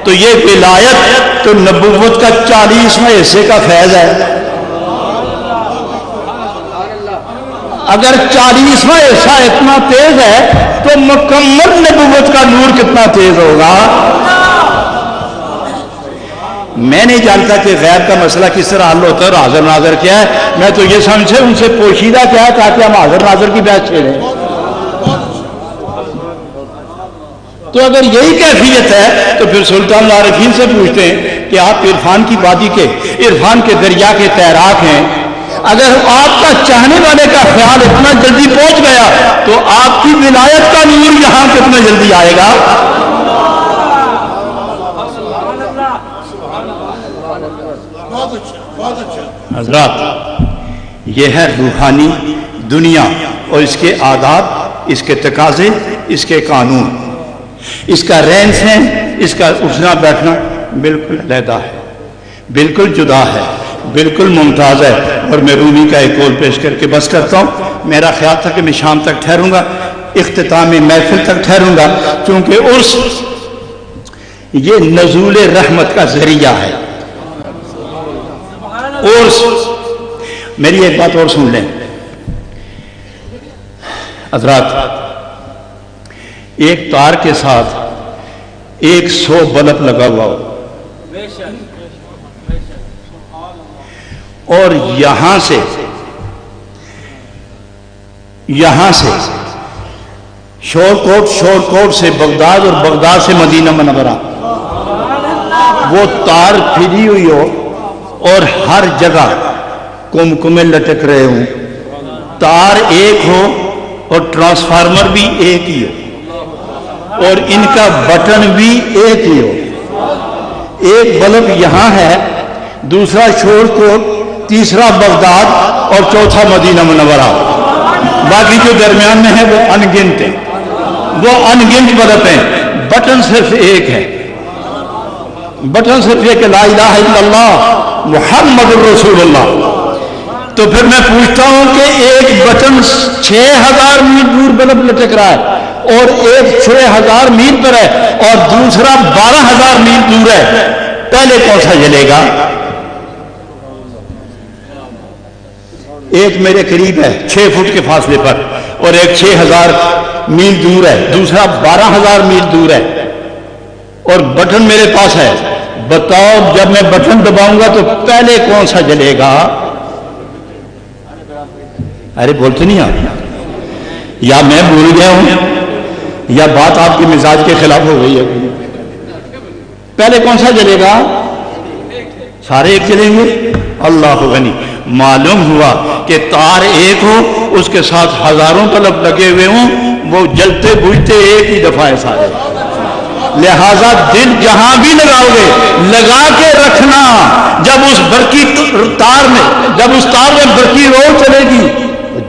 تو یہ ولایت تو نبوت کا 40واں حصے کا فیض ہے۔ اگر 40واں حصہ اتنا تیز ہے تو مکمل نبوت کا نور کتنا تیز ہوگا۔ میں نہیں جانتا کہ غیب کا مسئلہ کس طرح حل ہوتا ہے اور حاضر ناظر کیا ہے، میں تو یہ سمجھے ان سے پوشیدہ کیا ہے تاکہ ہم حاضر ناظر کی بحث چھیڑیں۔ تو اگر یہی کیفیت ہے تو پھر سلطان العارفین سے پوچھتے ہیں کہ آپ عرفان کی وادی کے، عرفان کے دریا کے تیراک ہیں، اگر آپ کا چاہنے والے کا خیال اتنا جلدی پہنچ گیا تو آپ کی ولایت کا نور یہاں کتنا جلدی آئے گا۔ حضرات، یہ ہے روحانی دنیا اور اس کے آداب، اس کے تقاضے، اس کے قانون، اس کا رہن سہن، اس کا اٹھنا بیٹھنا بالکل علیحدہ ہے، بالکل جدا ہے، بالکل ممتاز ہے۔ اور میں رومی کا ایک قول پیش کر کے بس کرتا ہوں۔ میرا خیال تھا کہ میں شام تک ٹھہروں گا، اختتام محفل تک ٹھہروں گا، کیونکہ عرس یہ نزول رحمت کا ذریعہ ہے۔ عرس، میری ایک بات اور سن لیں حضرات، ایک تار کے ساتھ 100 بلب لگا ہوا ہو اور یہاں سے شور کوٹ سے بغداد اور بغداد سے مدینہ منورہ وہ تار پھری ہوئی ہو اور ہر جگہ کمکمے لٹک رہے ہوں، تار ایک ہو اور ٹرانسفارمر بھی ایک ہی ہو اور ان کا بٹن بھی ایک ہی ہو، ایک بلب یہاں ہے، دوسرا شور کوٹ، تیسرا بغداد اور چوتھا مدینہ منورہ، باقی جو درمیان میں ہے وہ انگنت ہیں، وہ انگنت بلب ہیں، بٹن صرف ایک ہے، بٹن صرف ایک، لا الہ الا اللہ محمد الرسول اللہ۔ تو پھر میں پوچھتا ہوں کہ ایک بٹن 6000 میل دور بلب لٹک رہا ہے اور ایک 6000 میل پر ہے اور دوسرا 12000 میل دور ہے، پہلے کون سا جلے گا؟ ایک میرے قریب ہے 6 فٹ کے فاصلے پر اور ایک 6000 میل دور ہے، دوسرا 12000 میل دور ہے اور بٹن میرے پاس ہے۔ بتاؤ جب میں بٹن دباؤں گا تو پہلے کون سا جلے گا؟ ارے بولتے نہیں آپ، یا میں بھول گیا ہوں یا بات آپ کے مزاج کے خلاف ہو گئی ہے۔ پہلے کون سا جلے گا؟ سارے ایک جلیں گے؟ اللہ غنی۔ معلوم ہوا کہ تار ایک ہو، اس کے ساتھ ہزاروں بلب لگے ہوئے ہوں، وہ جلتے بجھتے ایک ہی دفعہ ہے سارے۔ لہذا دل جہاں بھی لگاؤ گے لگا کے رکھنا، جب اس برقی تار میں برقی رو چلے گی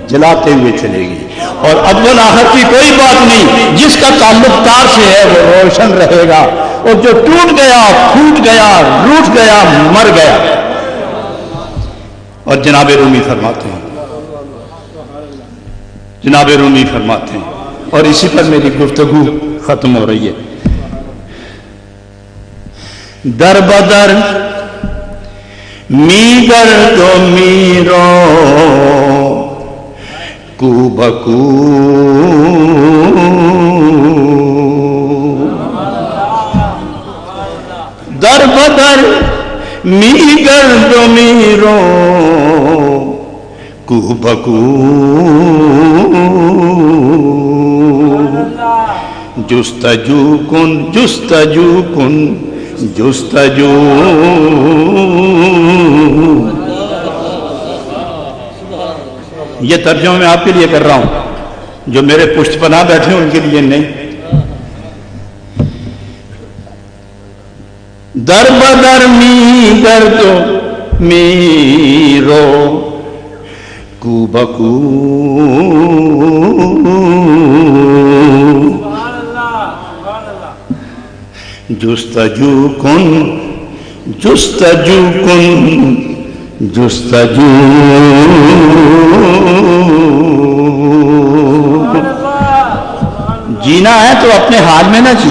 جلاتے ہوئے چلے گی، اور اول آخر کی کوئی بات نہیں، جس کا تعلق تار سے ہے وہ روشن رہے گا، اور جو ٹوٹ گیا پھوٹ گیا روٹ گیا مر گیا۔ اور جناب رومی فرماتے ہیں اور اسی پر میری گفتگو ختم ہو رہی ہے، در بدر می گرد و میرو کو بکو، در بدر می گرد و میرو کو بکو، جستجو کن جستجو کن جستجو، یہ ترجمہ میں آپ کے لیے کر رہا ہوں، جو میرے پشت پناہ بیٹھے ہیں ان کے لیے نہیں۔ در بدر می گردو میرو کو بکو، جستجو کن جستجو کن جستجو، جینا ہے تو اپنے حال میں نہ جی،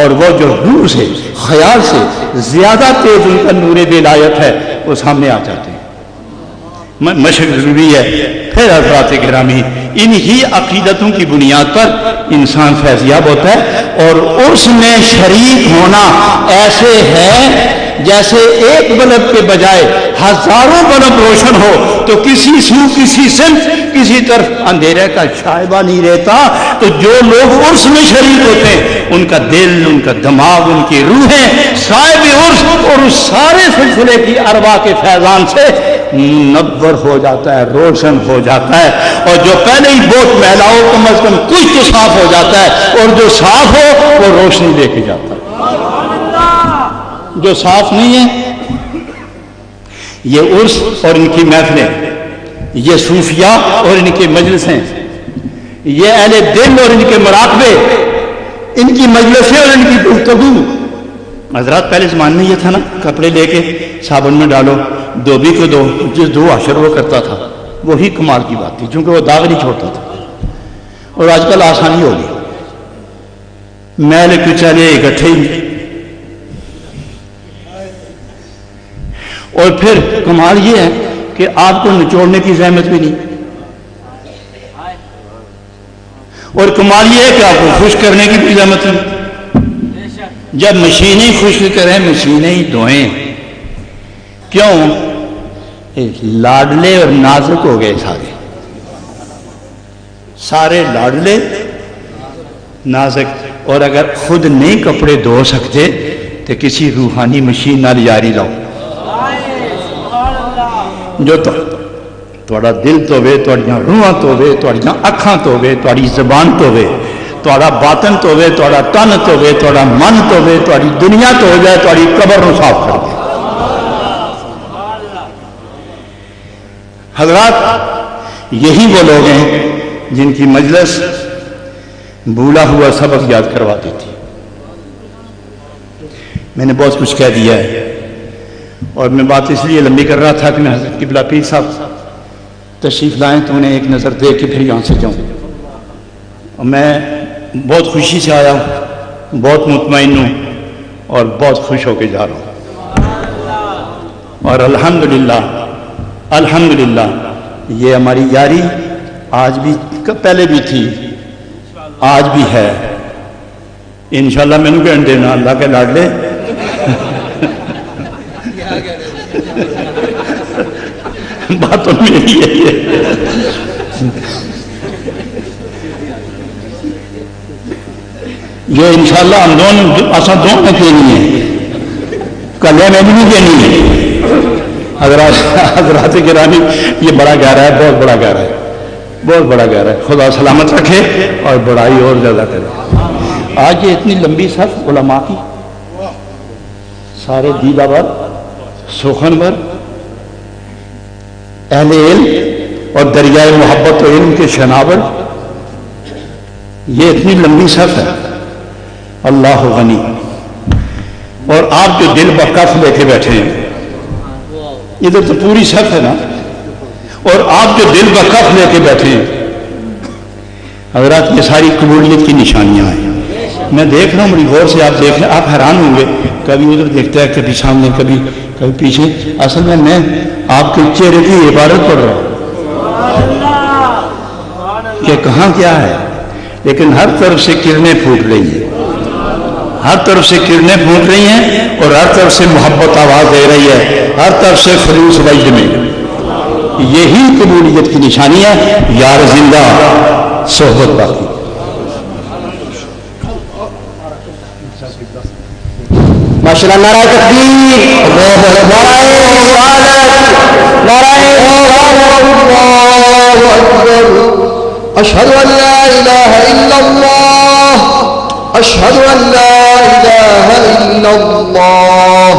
اور وہ جو روح سے خیال سے زیادہ تیز ان کا نور ولایت ہے وہ سامنے آ جاتے ہیں. مشق ضروری ہے. پھر حضرات گرامی انہی عقیدتوں کی بنیاد پر انسان فیضیاب ہوتا ہے اور اس میں شریک ہونا ایسے ہے جیسے ایک بلب کے بجائے ہزاروں بلب روشن ہو تو کسی سو کسی سمت کسی طرف اندھیرے کا شائبہ نہیں رہتا. تو جو لوگ عرس میں شریک ہوتے ہیں ان کا دل ان کا دماغ ان کی روحیں صاحب عرس اور اس سارے سلسلے کی ارواح کے فیضان سے منور ہو جاتا ہے, روشن ہو جاتا ہے. اور جو پہلے ہی بہت میلا ہو کم از کم کچھ تو صاف ہو جاتا ہے اور جو صاف ہو وہ روشنی لے کے جاتا ہے. جو صاف نہیں ہے یہ عرس اور ان کی محفلیں, یہ صوفیاء اور ان کے مجلسیں, یہ اہل دل اور ان کے مراقبے, ان کی مجلسیں اور ان کی گفتگو. حضرات پہلے زمانے میں یہ تھا نا, کپڑے لے کے صابن میں ڈالو, دھوبی کو دو, جس دو عشر وہ کرتا تھا وہی کمال کی بات تھی چونکہ وہ داغ نہیں چھوڑتا تھا. اور آج کل آسانی ہوگی, میل کچالے اکٹھے ہی. اور پھر کمال یہ ہے کہ آپ کو نچوڑنے کی زحمت بھی نہیں, اور کمال یہ ہے کہ آپ کو خشک کرنے کی بھی زحمت نہیں. جب مشینیں خشک کریں مشینیں ہی دھوئیں. کیوں؟ لاڈلے اور نازک ہو گئے سارے لاڈلے نازک. اور اگر خود نہیں کپڑے دھو سکتے تو کسی روحانی مشین نال یاری لاؤ جو تھوڑا دل توے, تھوڑیاں روحاں توے, تھوڑیاں اکھاں توے, تھوڑی زبان توے, تھوڑا باطن توے, تھوڑا تن توے, تھوڑا من توے, تھوڑی دنیا تو ہو جائے, تھوڑی قبر نو صاف کر دے. حضرات یہی وہ لوگ ہیں جن کی مجلس بھولا ہوا سبق یاد کرواتی تھی. میں نے بہت کچھ کہہ دیا ہے اور میں بات اس لیے لمبی کر رہا تھا کہ میں حضرت قبلہ پیر صاحب تشریف لائیں تو انہیں ایک نظر دے کے پھر یہاں سے جاؤں. اور میں بہت خوشی سے آیا ہوں, بہت مطمئن ہوں اور بہت خوش ہو کے جا رہا ہوں. اور الحمدللہ یہ ہماری یاری آج بھی, پہلے بھی تھی, آج بھی ہے. انشاءاللہ میں نے کہنے دینا اللہ کے لاڈلے باتوں میں یہی ہے. یہ انشاءاللہ ہم دونوں ایسا دونوں کہنی ہے, کلے میں بھی نہیں کہنی ہے. حضرات گرامی یہ بڑا گہرا ہے, بہت بڑا گہرا ہے, بہت بڑا گہرا ہے. خدا سلامت رکھے اور بڑائی اور زیادہ کرے. آج یہ اتنی لمبی صف علماء کی, سارے دیدہ ور, سخن ور, اہل علم اور دریائے محبت و علم کے شناور, یہ اتنی لمبی صف ہے. اللہ غنی. اور آپ جو دل بکف لے کے بیٹھے ہیں, ادھر تو پوری صف ہے نا, اور آپ جو دل بکف لے کے بیٹھے ہیں حضرات, یہ ساری قبولیت کی نشانیاں ہیں. میں دیکھ رہا ہوں بڑی غور سے, آپ دیکھ رہے ہیں, آپ حیران ہوں گے, کبھی ادھر دیکھتا ہے, کبھی سامنے, کبھی پیچھے. اصل میں آپ کے چہرے کی عبارت پڑھ رہا ہوں کہ کہاں کیا ہے, لیکن ہر طرف سے کرنیں پھوٹ رہی ہیں, ہر طرف سے کرنیں پھوٹ رہی ہیں اور ہر طرف سے محبت آواز دے رہی ہے, ہر طرف سے خلوص وجد میں. یہی قبولیت کی نشانی ہے. یار زندہ صحبت باقی. ماشاءاللہ. نعرہ تکبیر, اشہد ان لا الہ الا اللہ, اشہد ان لا الہ الا اللہ,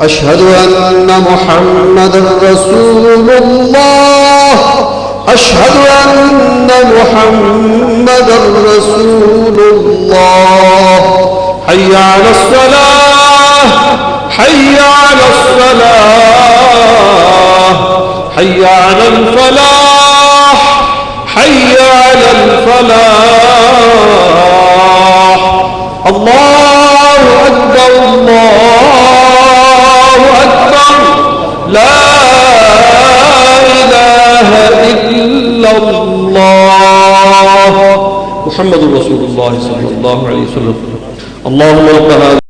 اشہد ان محمد رسول اللہ, اشہد ان محمد رسول اللہ. حی علی الصلاة, حی علی الصلاة, حی علی الفلاح, حی علی الفلاح. اللہ اکبر اللہ اکبر لا الہ الا اللہ محمد رسول اللہ صلی اللہ علیہ وسلم اللہم رب